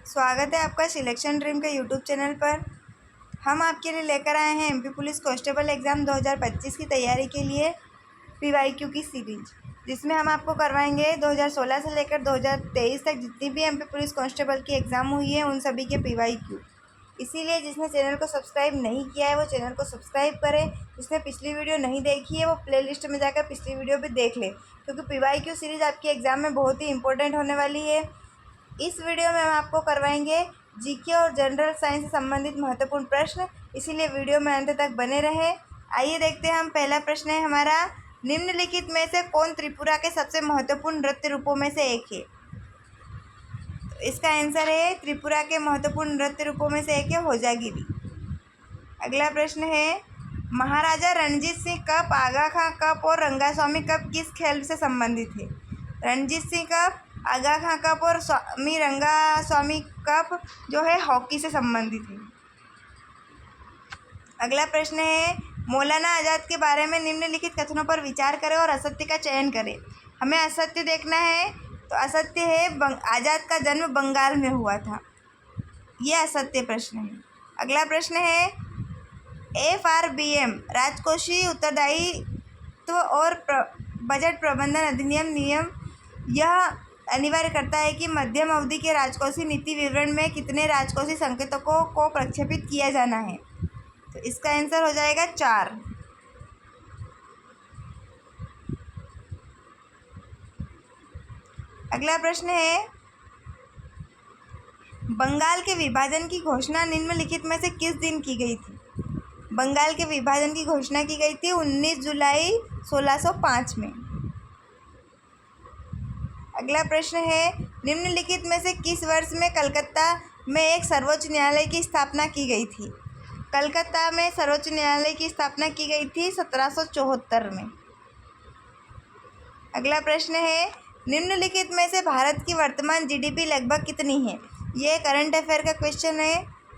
स्वागत है आपका सिलेक्शन ड्रीम के यूट्यूब चैनल पर। हम आपके लिए लेकर आए हैं एमपी पुलिस कांस्टेबल एग्ज़ाम 2025 की तैयारी के लिए पीवाईक्यू की सीरीज, जिसमें हम आपको करवाएंगे 2016 से लेकर 2023 तक जितनी भी एमपी पुलिस कांस्टेबल की एग्ज़ाम हुई है उन सभी के पीवाईक्यू। इसीलिए जिसने चैनल को सब्सक्राइब नहीं किया है वो चैनल को सब्सक्राइब करे। जिसने पिछली वीडियो नहीं देखी है वो प्लेलिस्ट में जाकर पिछली वीडियो भी देख ले, क्योंकि पीवाईक्यू सीरीज़ आपकी एग्ज़ाम में बहुत ही इंपॉर्टेंट होने वाली है। इस वीडियो में हम आपको करवाएंगे जीके और जनरल साइंस से संबंधित महत्वपूर्ण प्रश्न, इसीलिए वीडियो में अंत तक बने रहें। आइए देखते हैं हम। पहला प्रश्न है हमारा, निम्नलिखित में से कौन त्रिपुरा के सबसे महत्वपूर्ण नृत्य रूपों में से एक है? तो इसका आंसर है त्रिपुरा के महत्वपूर्ण नृत्य रूपों में से एक है होजागिरी। अगला प्रश्न है, महाराजा रणजीत सिंह कप, आगा खां कप और रंगास्वामी कप किस खेल से संबंधित है? रणजीत सिंह कप, आगा खां कप और स्वामी रंगास्वामी कप जो है हॉकी से संबंधित है। अगला प्रश्न है, मौलाना आज़ाद के बारे में निम्नलिखित कथनों पर विचार करें और असत्य का चयन करें। हमें असत्य देखना है, तो असत्य है आज़ाद का जन्म बंगाल में हुआ था, यह असत्य प्रश्न है। अगला प्रश्न है, FRBM राजकोषीय उत्तरदायित्व और बजट प्रबंधन अधिनियम नियम यह अनिवार्य करता है कि मध्यम अवधि के राजकोषीय नीति विवरण में कितने राजकोषीय संकेतकों को प्रक्षेपित किया जाना है? तो इसका आंसर हो जाएगा 4। अगला प्रश्न है, बंगाल के विभाजन की घोषणा निम्नलिखित में से किस दिन की गई थी? बंगाल के विभाजन की घोषणा की गई थी 19 जुलाई 1605 में। अगला प्रश्न है, निम्नलिखित में से किस वर्ष में कलकत्ता में एक सर्वोच्च न्यायालय की स्थापना की गई थी? कलकत्ता में सर्वोच्च न्यायालय की स्थापना की गई थी 1774 में। अगला प्रश्न है, निम्नलिखित में से भारत की वर्तमान जीडीपी लगभग कितनी है? यह करंट अफेयर का क्वेश्चन है।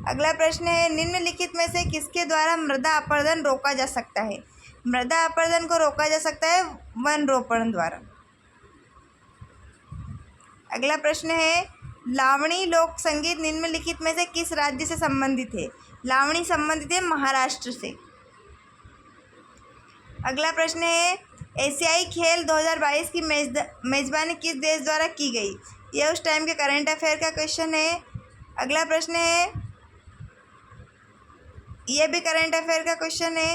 अगला प्रश्न है, निम्नलिखित में से किसके द्वारा मृदा अपरदन रोका जा सकता है? मृदा अपरदन को रोका जा सकता है वन रोपण द्वारा। अगला प्रश्न है, लावणी लोक संगीत निम्नलिखित में से किस राज्य से संबंधित है? लावणी संबंधित है महाराष्ट्र से। अगला प्रश्न है, एशियाई खेल 2022 की मेजबानी किस देश द्वारा की गई? यह उस टाइम के करंट अफेयर का क्वेश्चन है। अगला प्रश्न है, यह भी करंट अफेयर का क्वेश्चन है।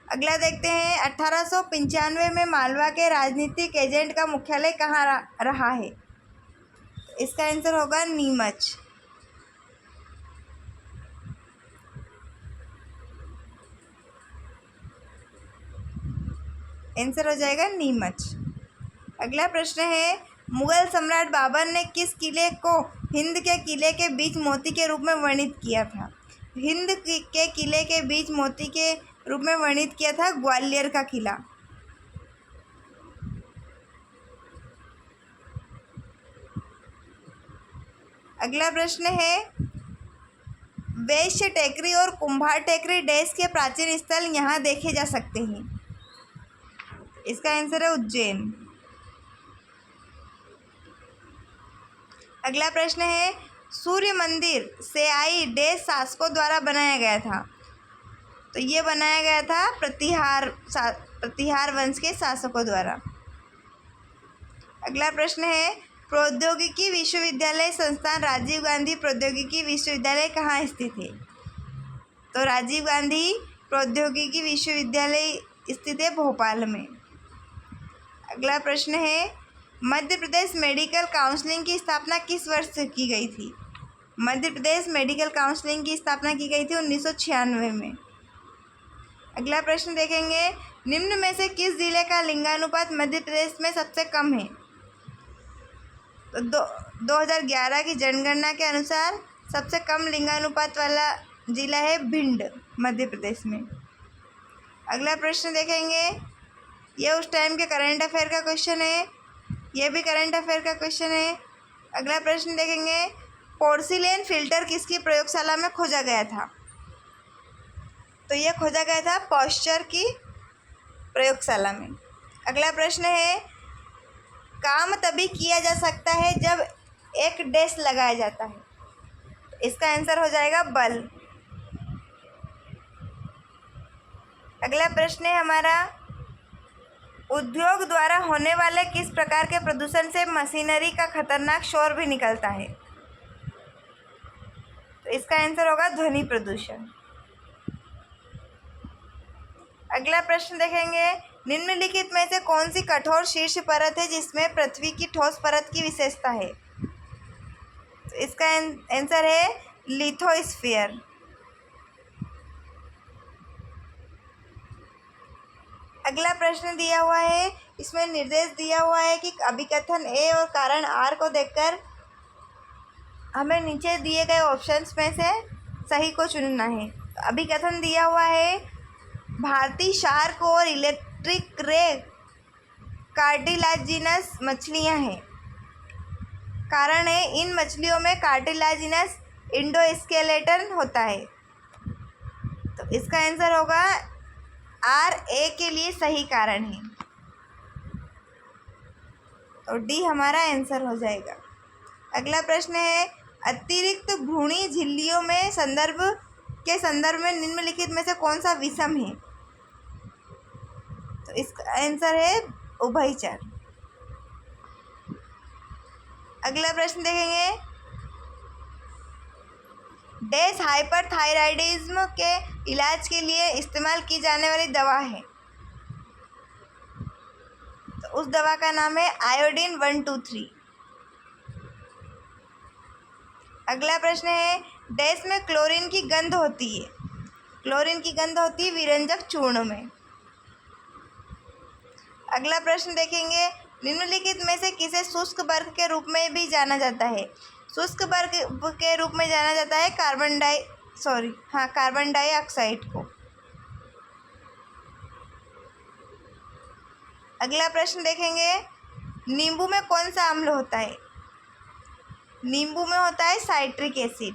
अगला देखते हैं, 1895 में मालवा के राजनीतिक एजेंट का मुख्यालय कहाँ रहा है? इसका आंसर होगा नीमच। आंसर हो जाएगा नीमच। अगला प्रश्न है, मुगल सम्राट बाबर ने किस किले को हिंद के किले के बीच मोती के रूप में वर्णित किया था? हिंद के किले के बीच मोती के रूप में वर्णित किया था ग्वालियर का किला। अगला प्रश्न है, वैश्य टेकरी और कुम्भार टेकरी देश के प्राचीन स्थल यहाँ देखे जा सकते हैं। इसका आंसर है उज्जैन। अगला प्रश्न है, सूर्य मंदिर से आई देश शासकों द्वारा बनाया गया था? तो ये बनाया गया था प्रतिहार वंश के शासकों द्वारा। अगला प्रश्न है, प्रौद्योगिकी विश्वविद्यालय संस्थान राजीव गांधी प्रौद्योगिकी विश्वविद्यालय कहाँ स्थित है? तो राजीव गांधी प्रौद्योगिकी विश्वविद्यालय स्थित है भोपाल में। अगला प्रश्न है, मध्य प्रदेश मेडिकल काउंसिलिंग की स्थापना किस वर्ष से की गई थी? मध्य प्रदेश मेडिकल काउंसिलिंग की स्थापना की गई थी 1996 में। अगला प्रश्न देखेंगे, निम्न में से किस जिले का लिंगानुपात मध्य प्रदेश में सबसे कम है? तो 2011 की जनगणना के अनुसार सबसे कम लिंगानुपात वाला जिला है भिंड, मध्य प्रदेश में। अगला प्रश्न देखेंगे, यह उस टाइम के करंट अफेयर का क्वेश्चन है, यह भी करंट अफेयर का क्वेश्चन है। अगला प्रश्न देखेंगे, पोर्सिलेन फिल्टर किसकी प्रयोगशाला में खोजा गया था? तो यह खोजा गया था पॉस्चर की प्रयोगशाला में। अगला प्रश्न है, काम तभी किया जा सकता है जब एक डैश लगाया जाता है। इसका आंसर हो जाएगा बल। अगला प्रश्न है हमारा, उद्योग द्वारा होने वाले किस प्रकार के प्रदूषण से मशीनरी का खतरनाक शोर भी निकलता है? तो इसका आंसर होगा ध्वनि प्रदूषण। अगला प्रश्न देखेंगे, निम्नलिखित में से कौन सी कठोर शीर्ष परत है जिसमें पृथ्वी की ठोस परत की विशेषता है? तो इसका आंसर है लिथोस्फीयर। अगला प्रश्न दिया हुआ है, इसमें निर्देश दिया हुआ है कि अभिकथन ए और कारण आर को देखकर हमें नीचे दिए गए ऑप्शंस में से सही को चुनना है। तो अभिकथन दिया हुआ है, भारतीय शार्क और इलेक्ट्रिक रे कार्टिलाजिनस मछलियां हैं। कारण है, इन मछलियों में कार्टिलाजिनस इंडोस्केलेटन होता है। तो इसका आंसर होगा आर, ए के लिए सही कारण है। तो डी हमारा आंसर हो जाएगा। अगला प्रश्न है, अतिरिक्त भ्रूणी झिल्लियों में संदर्भ में निम्नलिखित में से कौन सा विषम है? तो इसका आंसर है उभयचर। अगला प्रश्न देखेंगे, डैश हाइपरथायराइडिज्म के इलाज के लिए इस्तेमाल की जाने वाली दवा है? तो उस दवा का नाम है आयोडीन 123। अगला प्रश्न है, डैश में क्लोरीन की गंध होती है? क्लोरीन की गंध होती है विरंजक चूर्ण में। अगला प्रश्न देखेंगे, निम्नलिखित में से किसे शुष्क बर्फ के रूप में भी जाना जाता है? शुष्क बर्फ के रूप में जाना जाता है कार्बन डाइऑक्साइड को। अगला प्रश्न देखेंगे, नींबू में कौन सा अम्ल होता है? नींबू में होता है साइट्रिक एसिड।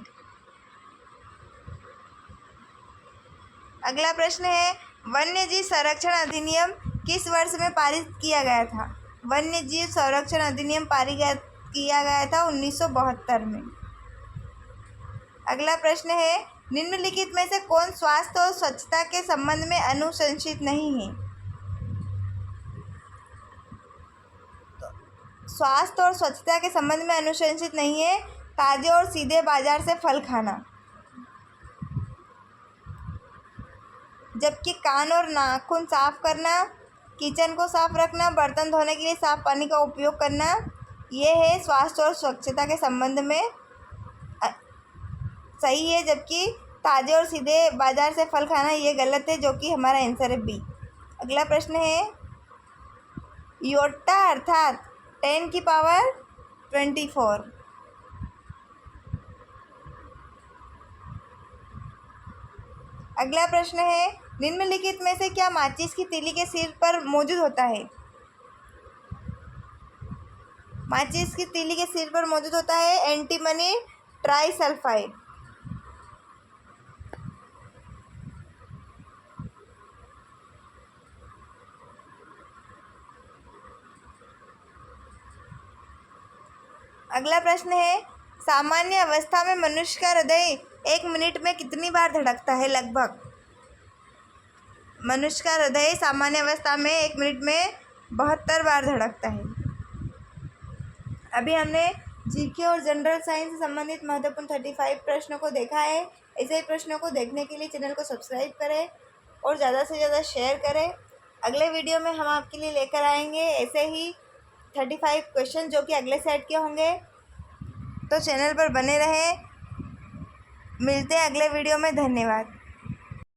अगला प्रश्न है, वन्यजीव संरक्षण अधिनियम किस वर्ष में पारित किया गया था? वन्यजीव संरक्षण अधिनियम पारित किया गया था 1972 में। अगला प्रश्न है, निम्नलिखित में से कौन स्वास्थ्य और स्वच्छता के संबंध में अनुशंसित नहीं है? स्वास्थ्य और स्वच्छता के संबंध में अनुशंसित नहीं है ताजे और सीधे बाजार से फल खाना, जबकि कान और नाखून साफ करना, किचन को साफ रखना, बर्तन धोने के लिए साफ पानी का उपयोग करना, ये है स्वास्थ्य और स्वच्छता के संबंध में सही है, जबकि ताजे और सीधे बाजार से फल खाना ये गलत है, जो कि हमारा आंसर है बी। अगला प्रश्न है, योटा अर्थात 10 की पावर 24। अगला प्रश्न है, निम्नलिखित में से क्या माचिस की तीली के सिर पर मौजूद होता है? माचिस की तीली के सिर पर मौजूद होता है एंटीमनी ट्राइसल्फाइड। अगला प्रश्न है, सामान्य अवस्था में मनुष्य का हृदय 1 मिनट में कितनी बार धड़कता है? लगभग मनुष्य का हृदय सामान्य अवस्था में 1 मिनट में 72 बार धड़कता है। अभी हमने जीके और जनरल साइंस से संबंधित महत्वपूर्ण 35 प्रश्नों को देखा है। ऐसे ही प्रश्नों को देखने के लिए चैनल को सब्सक्राइब करें और ज़्यादा से ज़्यादा शेयर करें। अगले वीडियो में हम आपके लिए लेकर आएंगे ऐसे ही 35 क्वेश्चन जो कि अगले सेट के होंगे, तो चैनल पर बने रहें। मिलते हैं अगले वीडियो में। धन्यवाद।